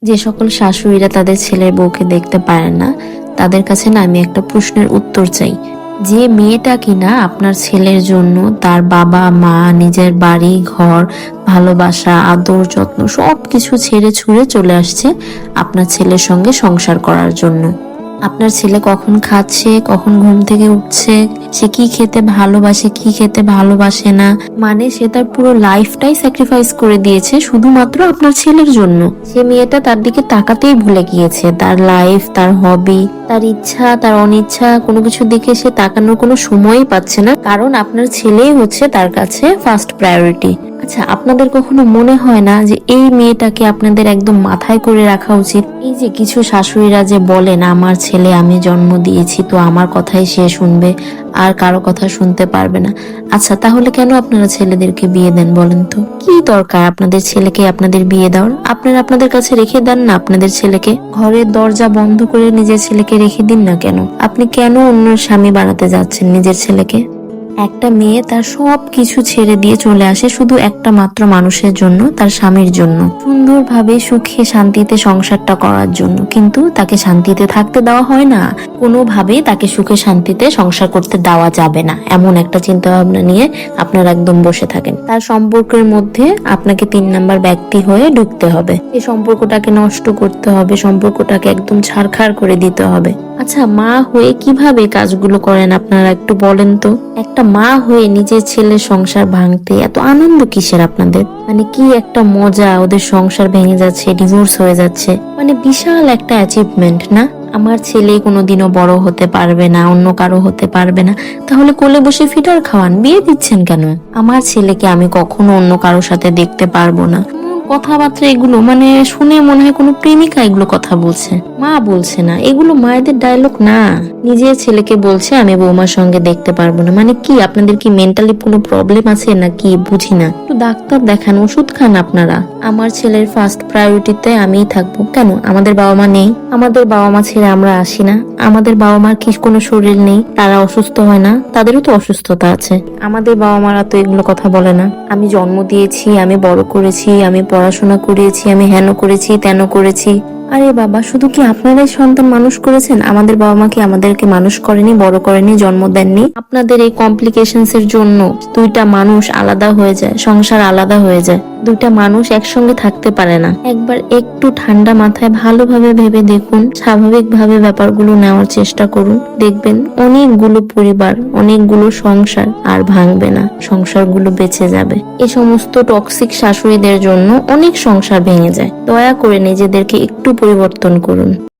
যে সকল শাশুড়িরা তাদের ছেলের বউকে দেখতে পারে না, তাদের কাছে না আমি একটা প্রশ্নের উত্তর চাই। যে মেয়েটা কিনা আপনার ছেলের জন্য তার বাবা মা, নিজের বাড়ি ঘর, ভালোবাসা, আদর যত্ন সবকিছু ছেড়ে ছুড়ে চলে আসছে আপনার ছেলের সঙ্গে সংসার করার জন্য। আপনার ছেলে কখন খাচ্ছে, কখন ঘুম থেকে উঠছে, সে কি খেতে ভালোবাসে, কি খেতে ভালোবাসে না, মানে সে তার পুরো লাইফটাই স্যাক্রিফাইস করে দিয়েছে শুধুমাত্র আপনার ছেলের জন্য। সে মেয়েটা তার দিকে তাকাতেই ভুলে গিয়েছে। তার লাইফ, তার হবি, তার ইচ্ছা, তার অনিচ্ছা কোনো কিছুর দিকে সে তাকানোর কোনো সময়ই পাচ্ছে না, কারণ আপনার ছেলেই হচ্ছে তার কাছে ফার্স্ট প্রায়োরিটি। আচ্ছা, আপনাদের কখনো মনে হয় না যে এই মেয়েটাকে আপনাদের একদম মাথায় করে রাখা উচিত? এই যে কিছু শাশুড়িরা যে বলেন, আমার ছেলে আমি জন্ম দিয়েছি তো আমার কথাই সে শুনবে, আর কারো কথা শুনতে পারবে না। আচ্ছা, তাহলে কেন আপনারা ছেলেদেরকে বিয়ে দেন বলেন তো? কি দরকার আপনাদের ছেলেকে আপনাদের বিয়ে দেওয়ার? আপনারা আপনাদের কাছে রেখে দেন না আপনাদের ছেলেকে, ঘরের দরজা বন্ধ করে নিজের ছেলেকে রেখে দিন না কেন? আপনি কেন অন্য স্বামী বানাতে যাচ্ছেন নিজের ছেলেকে? একটা মেয়ে তার সব কিছু ছেড়ে দিয়ে চলে আসে শুধু একটা মাত্র মানুষের জন্য, তার স্বামীর জন্য, সুন্দরভাবে সুখে শান্তিতে সংসারটা করার জন্য, কিন্তু তাকে শান্তিতে থাকতে দেওয়া হয় না। কোনোভাবেই তাকে সুখে শান্তিতে সংসার করতে দেওয়া যাবে না, এমন একটা চিন্তা ভাবনা নিয়ে আপনারা একদম বসে থাকেন। তার সম্পর্কের মধ্যে আপনাকে 3 নাম্বার ব্যক্তি হয়ে ঢুকতে হবে, এই সম্পর্কটাকে নষ্ট করতে হবে, সম্পর্কটাকে একদম ছারখার করে দিতে হবে। আচ্ছা, মা হয়ে কিভাবে কাজগুলো করেন আপনারা একটু বলেন তো? একটা মা হয়ে নিজের ছেলের সংসার ভাঙতে এত আনন্দ কিসের আপনাদের? মানে কি একটা মজা, ওদের সংসার ভেঙে যাচ্ছে, ডিভোর্স হয়ে যাচ্ছে, মানে বিশাল একটা অ্যাচিভমেন্ট না? আমার ছেলে কোনোদিনও বড় হতে পারবে না, অন্য কারো হতে পারবে না, তাহলে কোলে বসে ফিটার খাওয়ান, বিয়ে দিচ্ছেন কেন? আমার ছেলেকে আমি কখনো অন্য কারোর সাথে দেখতে পারবো না, কথাবার্তা এগুলো মানে শুনে মনে হয় কোনো প্রেমিকা এগুলো কথা বলছে, মা বলছে না। এগুলো মায়েদের ডায়লগ না। নিজের ছেলেকে বলছে আমি বৌমার সঙ্গে দেখতে পারবো না, মানে কি আপনাদের কি মেন্টালি কোনো প্রবলেম আছে না কি বুঝি না। একটু ডাক্তার দেখান, ওষুধ খান আপনারা। আমার ছেলের ফার্স্ট প্রায়োরিটিতে আমিই থাকবো। কেন আমাদের বাবা মা নেই? আমাদের বাবা মা ছেড়ে আমরা আসি না? আমাদের বাবা মার কি কোনো শরীর নেই? তারা অসুস্থ হয় না? তাদেরও তো অসুস্থতা আছে। আমাদের বাবা মারা তো এগুলো কথা বলে না। আমি জন্ম দিয়েছি, আমি বড় করেছি, আমি পড়াশোনা করিয়েছি, আমি হেন করেছি তেন করেছি। আরে বাবা, শুধু কি আপনারাই সন্তান মানুষ করেছেন? আমাদের বাবা মা কি আমাদেরকে মানুষ করেনি, বড় করেনি, জন্ম দেননি? আপনাদের এই কমপ্লিকেশনস এর জন্য দুইটা মানুষ আলাদা হয়ে যায়, সংসার আলাদা হয়ে যায়, দুইটা মানুষ একসঙ্গে থাকতে পারে না। একবার একটু ঠান্ডা মাথায় ভালোভাবে ভেবে দেখুন, স্বাভাবিকভাবে ব্যাপারগুলো নেওয়ার চেষ্টা করুন, দেখবেন অনেকগুলো পরিবার, অনেকগুলো সংসার আর ভাঙবে না, সংসারগুলো বেঁচে যাবে। এই সমস্ত টক্সিক শাশুড়িদের জন্য অনেক সংসার ভেঙে যায়। দয়া করে নিজেদেরকে একটু পরিবর্তন করুন।